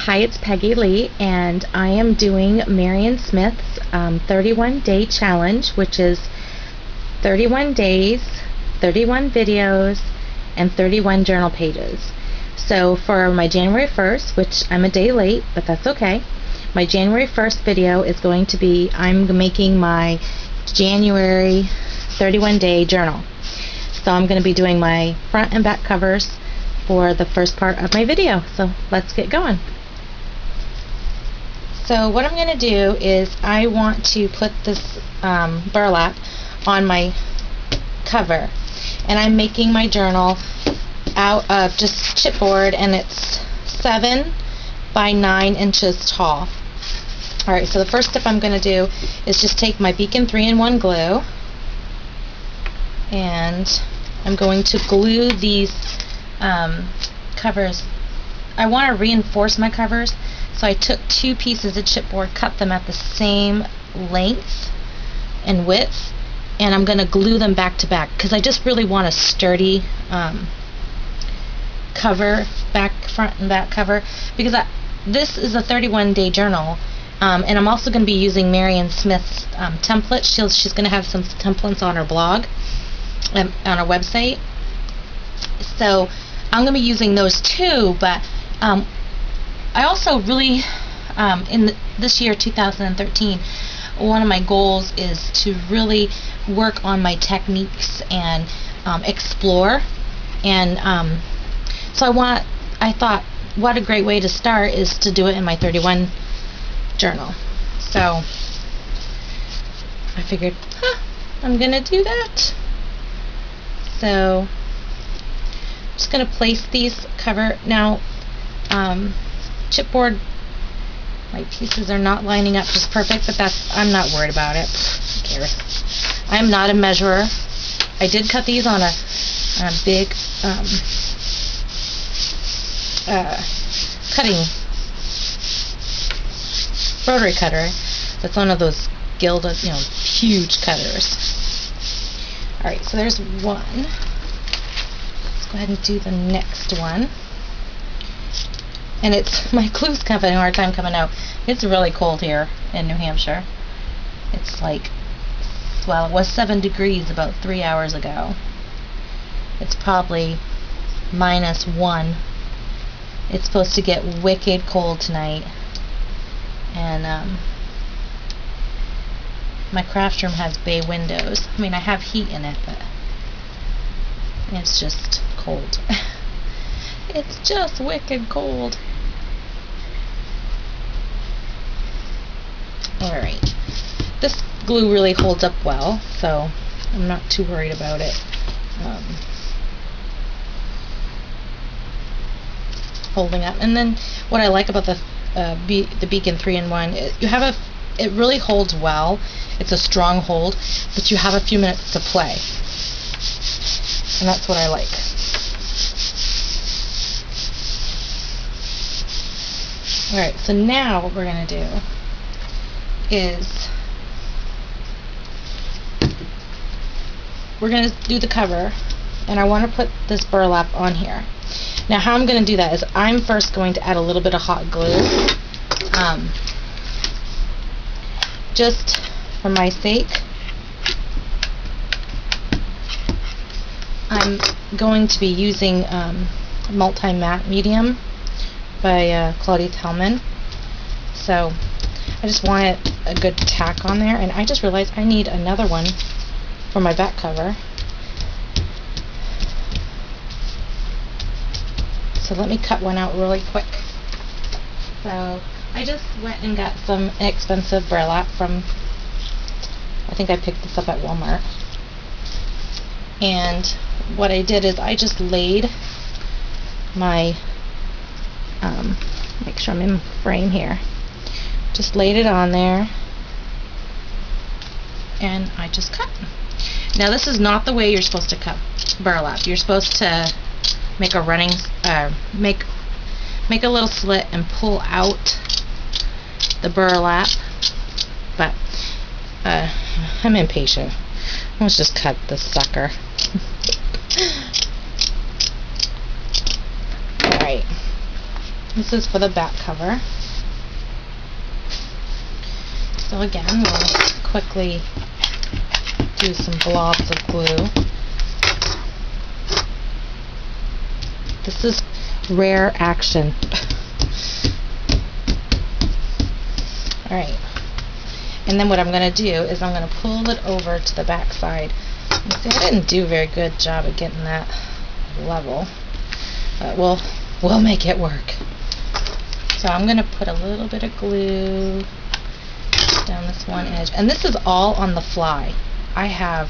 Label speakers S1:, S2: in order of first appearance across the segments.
S1: Hi, it's Peggy Lee, and I am doing Marion Smith's 31-day challenge, which is 31 days, 31 videos, and 31 journal pages. So for my January 1st, which I'm a day late, but that's okay, my January 1st video is going to be, I'm making my January 31-day journal. So I'm going to be doing my front and back covers for the first part of my video. So let's get going. So what I'm going to do is I want to put this burlap on my cover, and I'm making my journal out of just chipboard, and it's 7 by 9 inches tall. Alright, so the first step I'm going to do is just take my Beacon 3-in-1 glue, and I'm going to glue these covers. I want to reinforce my covers, so I took 2 pieces of chipboard, cut them at the same length and width, and I'm going to glue them back to back because I just really want a sturdy cover, front and back cover, because this is a 31-day journal, and I'm also going to be using Marion Smith's template. She's going to have some templates on her blog, on her website. So I'm going to be using those too, but I also really, this year, 2013, one of my goals is to really work on my techniques and explore. And so I thought, what a great way to start is to do it in my 31 journal. So I figured, I'm going to do that. So I'm just going to place these cover. Now, chipboard, my pieces are not lining up just perfect, but I'm not worried about it. Who cares? I'm not a measurer. I did cut these on a big rotary cutter. That's one of those Gilda, huge cutters. Alright, so there's one. Let's go ahead and do the next one. And my glue's having a hard time coming out. It's really cold here in New Hampshire. It's like, well, it was 7 degrees about 3 hours ago. It's probably -1. It's supposed to get wicked cold tonight. And my craft room has bay windows. I mean, I have heat in it, but it's just cold. It's just wicked cold. Alright. This glue really holds up well, so I'm not too worried about it holding up. And then what I like about the Beacon 3-in-1, it really holds well. It's a strong hold, but you have a few minutes to play. And that's what I like. Alright, so now what we're going to do is we're going to do the cover, and I want to put this burlap on here. Now how I'm going to do that is I'm first going to add a little bit of hot glue, just for my sake. I'm going to be using Multi-Matte Medium by Claudia Tellman. So I just wanted a good tack on there, and I just realized I need another one for my back cover. So let me cut one out really quick. So I just went and got some inexpensive burlap from, I think I picked this up at Walmart. And what I did is I just laid my, make sure I'm in frame here, just laid it on there, and I just cut. Now this is not the way you're supposed to cut burlap. You're supposed to make a running, make a little slit and pull out the burlap, but I'm impatient. Let's just cut this sucker. Alright, This is for the back cover. So again, we'll quickly do some blobs of glue. This is rare action. Alright. And then what I'm going to do is I'm going to pull it over to the back side. You see, I didn't do a very good job of getting that level. But we'll make it work. So I'm going to put a little bit of glue down this one edge. And this is all on the fly. I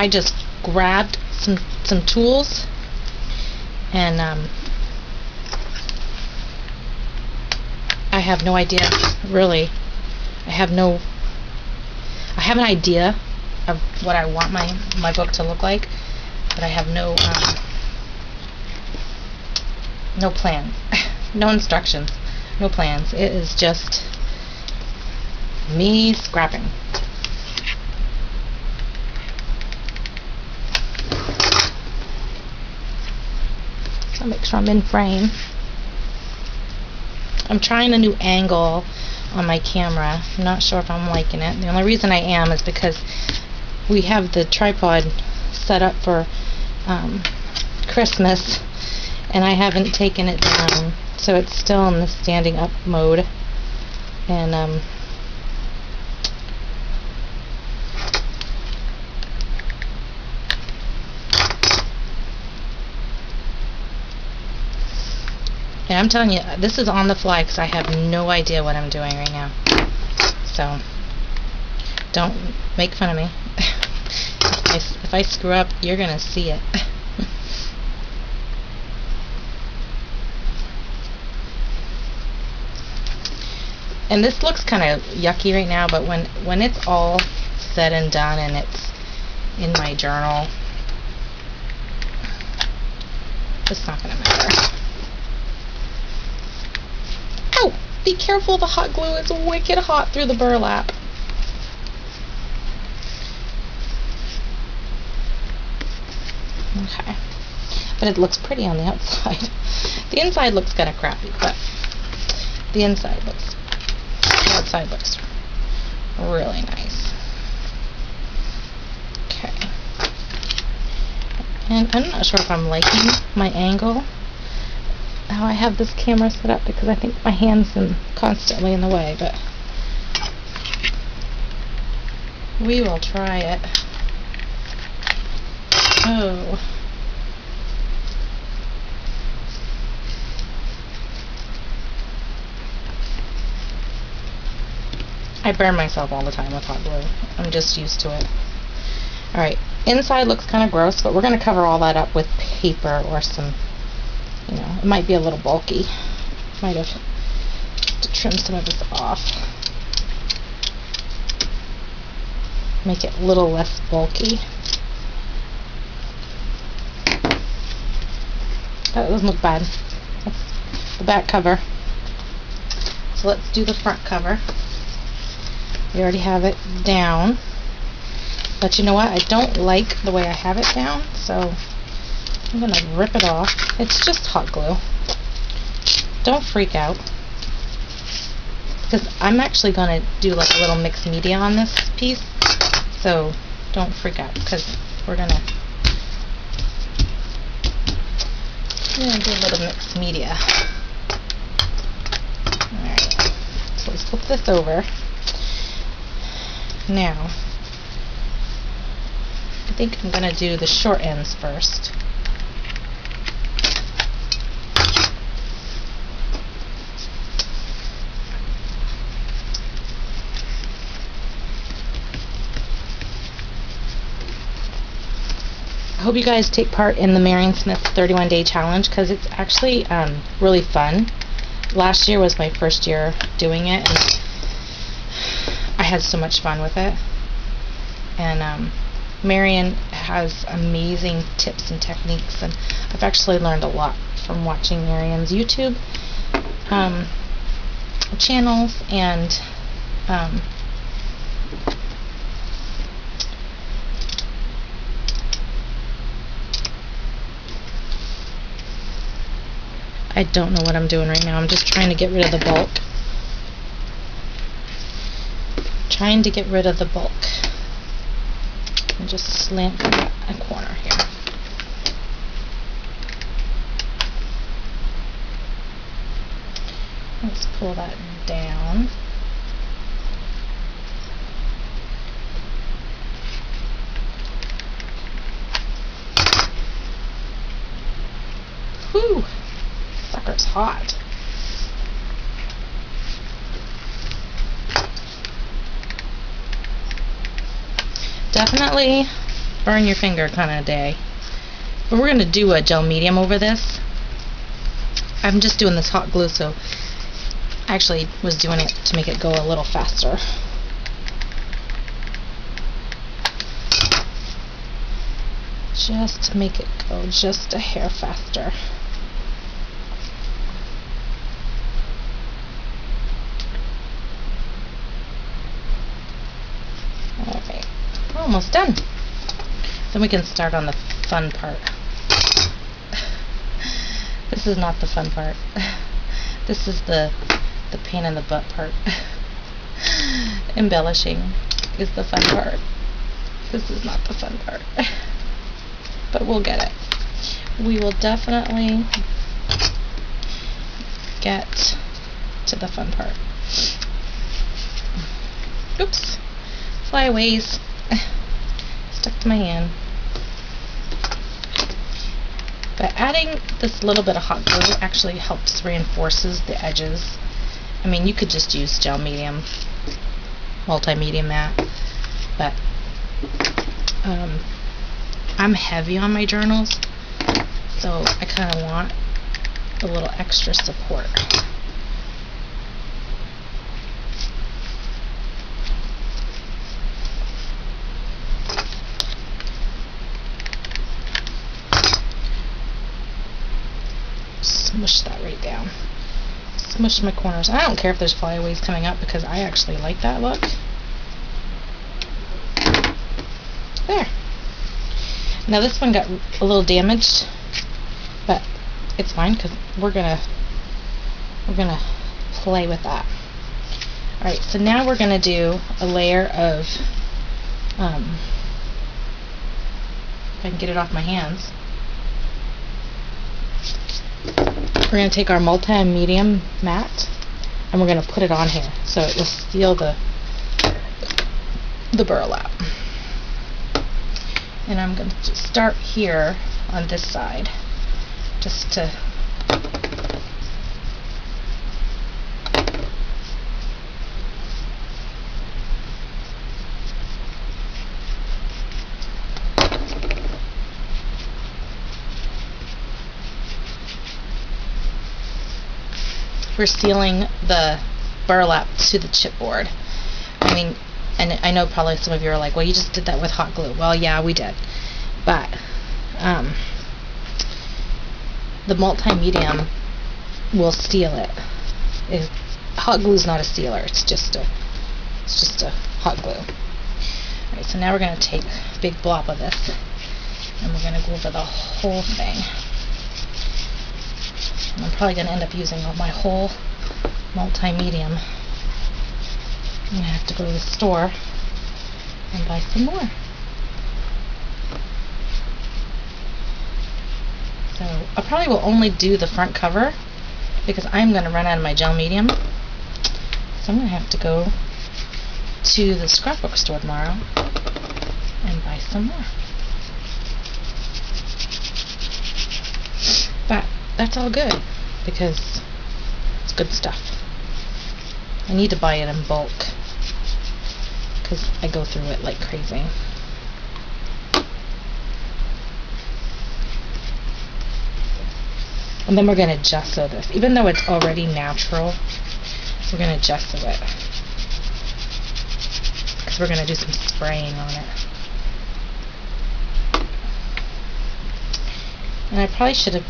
S1: just grabbed some tools and I have no idea, really. I have an idea of what I want my book to look like, but I have no plan, no instructions, no plans. It is just me scrapping. So I'll make sure I'm in frame. I'm trying a new angle on my camera. I'm not sure if I'm liking it. The only reason I am is because we have the tripod set up for Christmas, and I haven't taken it down, so it's still in the standing up mode. And I'm telling you, this is on the fly because I have no idea what I'm doing right now. So, don't make fun of me. If I screw up, you're going to see it. And this looks kind of yucky right now, but when it's all said and done and it's in my journal, it's not going to matter. Oh, be careful, the hot glue is wicked hot through the burlap. Okay. But it looks pretty on the outside. The inside looks kind of crappy, but the outside looks really nice. Okay. And I'm not sure if I'm liking my angle, how I have this camera set up, because I think my hand's constantly in the way, but we will try it. Oh. I burn myself all the time with hot glue. I'm just used to it. Alright, inside looks kind of gross, but we're going to cover all that up with paper or some, it might be a little bulky. Might have to trim some of this off. Make it a little less bulky. That doesn't look bad. That's the back cover. So let's do the front cover. We already have it down. But you know what? I don't like the way I have it down, so I'm going to rip it off. It's just hot glue. Don't freak out. Because I'm actually going to do like a little mixed media on this piece. So don't freak out, because we're going to do a little mixed media. Alright. So let's flip this over. Now, I think I'm going to do the short ends first. I hope you guys take part in the Marion Smith 31-day challenge, because it's actually really fun. Last year was my first year doing it, and I had so much fun with it. And Marion has amazing tips and techniques, and I've actually learned a lot from watching Marion's YouTube channels and I don't know what I'm doing right now. I'm just trying to get rid of the bulk. Trying to get rid of the bulk. And just slant a corner here. Let's pull that down. Whew! Sucker's hot. Definitely burn your finger kind of day. But we're going to do a gel medium over this. I'm just doing this hot glue, so I actually was doing it to make it go a little faster. Just to make it go just a hair faster. Alright, we're almost done. Then we can start on the fun part. This is not the fun part. This is the pain in the butt part. Embellishing is the fun part. This is not the fun part. But we'll get it. We will definitely get to the fun part. Oops. Flyaways. Stuck to my hand. But adding this little bit of hot glue actually helps reinforces the edges. I mean, you could just use gel medium, multi-medium matte, but I'm heavy on my journals, so I kind of want a little extra support. Smush that right down. Smush my corners. I don't care if there's flyaways coming up because I actually like that look. There. Now this one got a little damaged, but it's fine because we're gonna play with that. All right, so now we're gonna do a layer of if I can get it off my hands. We're going to take our multi-medium matte and we're going to put it on here so it will seal the burlap. And I'm going to start here on this side just to we're sealing the burlap to the chipboard. I mean, and I know probably some of you are like, well, you just did that with hot glue. Well, yeah, we did. But the multi-medium will seal it. Hot glue is not a sealer. It's just a hot glue. Alright, so now we're going to take a big blob of this and we're going to go over the whole thing. I'm probably going to end up using my whole multi-medium. I'm going to have to go to the store and buy some more. So I probably will only do the front cover because I'm going to run out of my gel medium. So I'm going to have to go to the scrapbook store tomorrow and buy some more. But that's all good because it's good stuff. I need to buy it in bulk because I go through it like crazy. And then we're going to gesso this. Even though it's already natural, we're going to gesso it because we're going to do some spraying on it. And I probably should have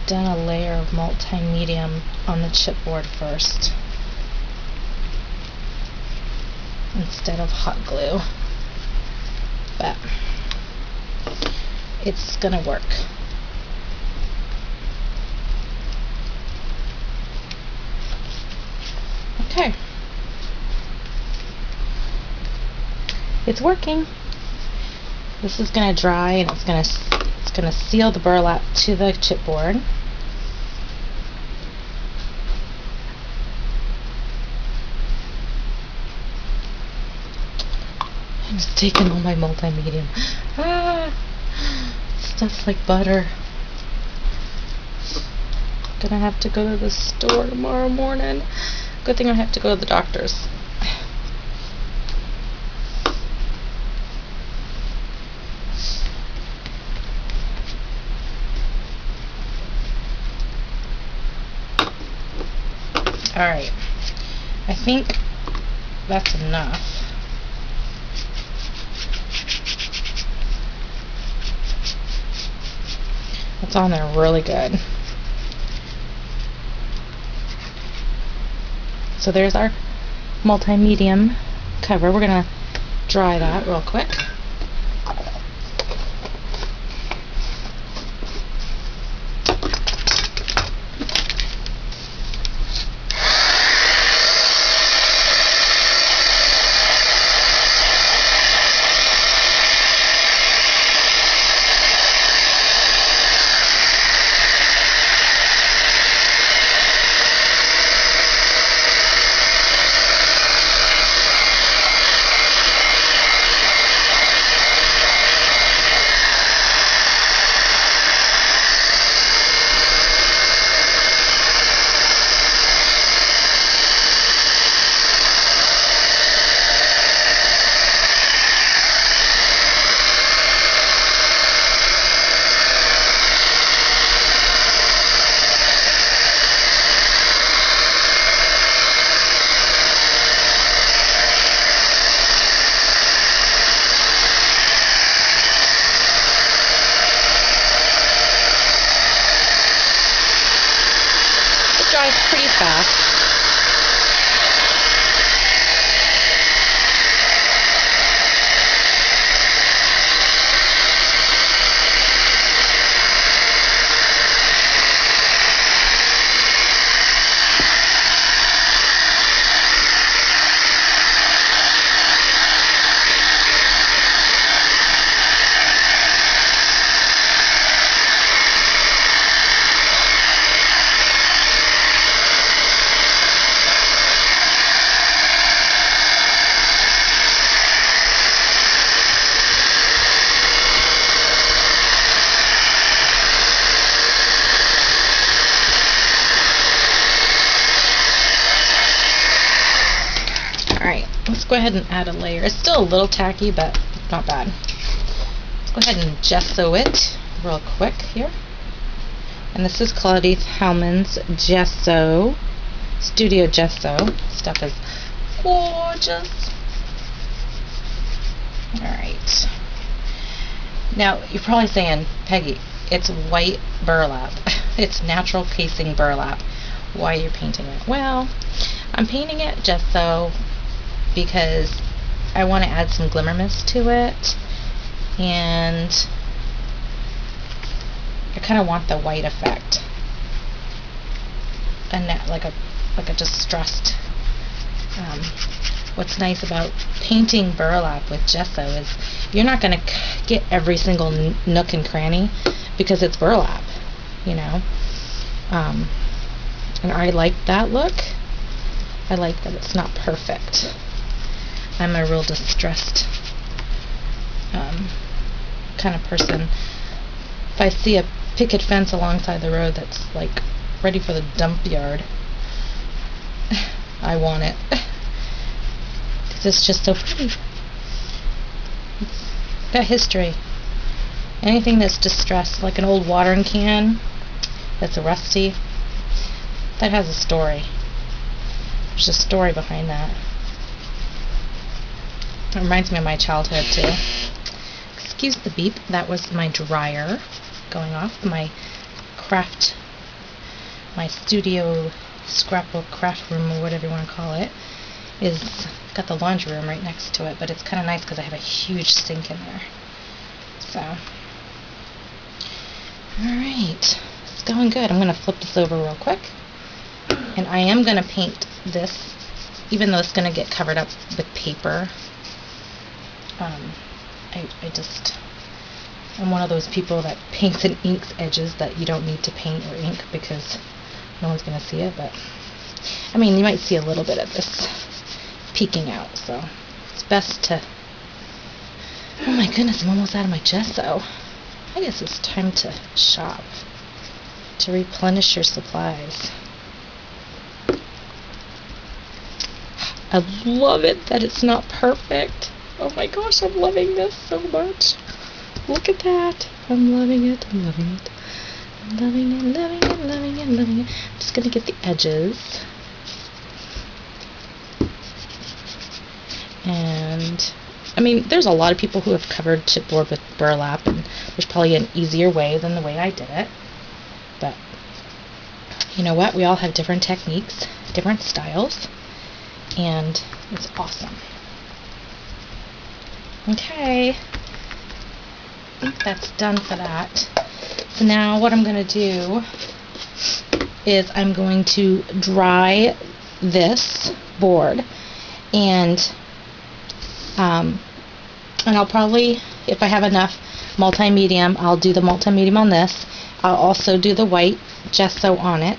S1: done a layer of multi-medium on the chipboard first instead of hot glue, but it's gonna work. Okay. It's working. This is gonna dry, and it's gonna seal the burlap to the chipboard. I'm just taking all my multimedia. Stuff's like butter. Gonna have to go to the store tomorrow morning. Good thing I have to go to the doctor's. Alright, I think that's enough. It's on there really good. So there's our multi-medium cover. We're going to dry that real quick. Dries pretty fast. Alright, let's go ahead and add a layer. It's still a little tacky, but not bad. Let's go ahead and gesso it real quick here. And this is Claudie Hellman's Gesso, Studio Gesso. Stuff is gorgeous. Alright. Now, you're probably saying, Peggy, it's white burlap. It's natural casing burlap. Why are you painting it? Well, I'm painting it gesso because I want to add some glimmer mist to it, and I kind of want the white effect, and like a distressed. What's nice about painting burlap with gesso is you're not going to get every single nook and cranny because it's burlap, you know. And I like that look. I like that it's not perfect. I'm a real distressed kind of person. If I see a picket fence alongside the road that's like ready for the dump yard, I want it. Because it's just so pretty. It's got history. Anything that's distressed, like an old watering can that's rusty, that has a story. There's a story behind that. It reminds me of my childhood too. Excuse the beep. That was my dryer going off. My studio scrapbook craft room, or whatever you want to call it, is got the laundry room right next to it, but it's kind of nice because I have a huge sink in there. So, alright, it's going good. I'm going to flip this over real quick, and I am going to paint this even though it's going to get covered up with paper. I'm one of those people that paints and inks edges that you don't need to paint or ink because no one's going to see it, but I mean, you might see a little bit of this peeking out, so it's best to... Oh my goodness, I'm almost out of my gesso. I guess it's time to shop, to replenish your supplies. I love it that it's not perfect. Oh my gosh, I'm loving this so much. Look at that. I'm loving it. I'm loving it. I'm loving it, loving it, loving it, loving it. I'm just going to get the edges. And, I mean, there's a lot of people who have covered chipboard with burlap, and there's probably an easier way than the way I did it. But, you know what? We all have different techniques, different styles, and it's awesome. Okay. I think that's done for that. So now what I'm going to do is I'm going to dry this board, and I'll probably, if I have enough multi-medium, I'll do the multi-medium on this. I'll also do the white gesso on it.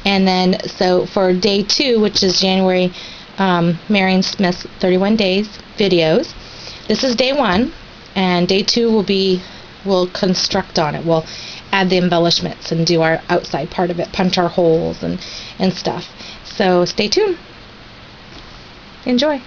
S1: And then, so for day 2, which is January, Marion Smith's 31 days videos, this is day 1, and day 2 we'll construct on it. We'll add the embellishments and do our outside part of it, punch our holes and stuff. So stay tuned. Enjoy.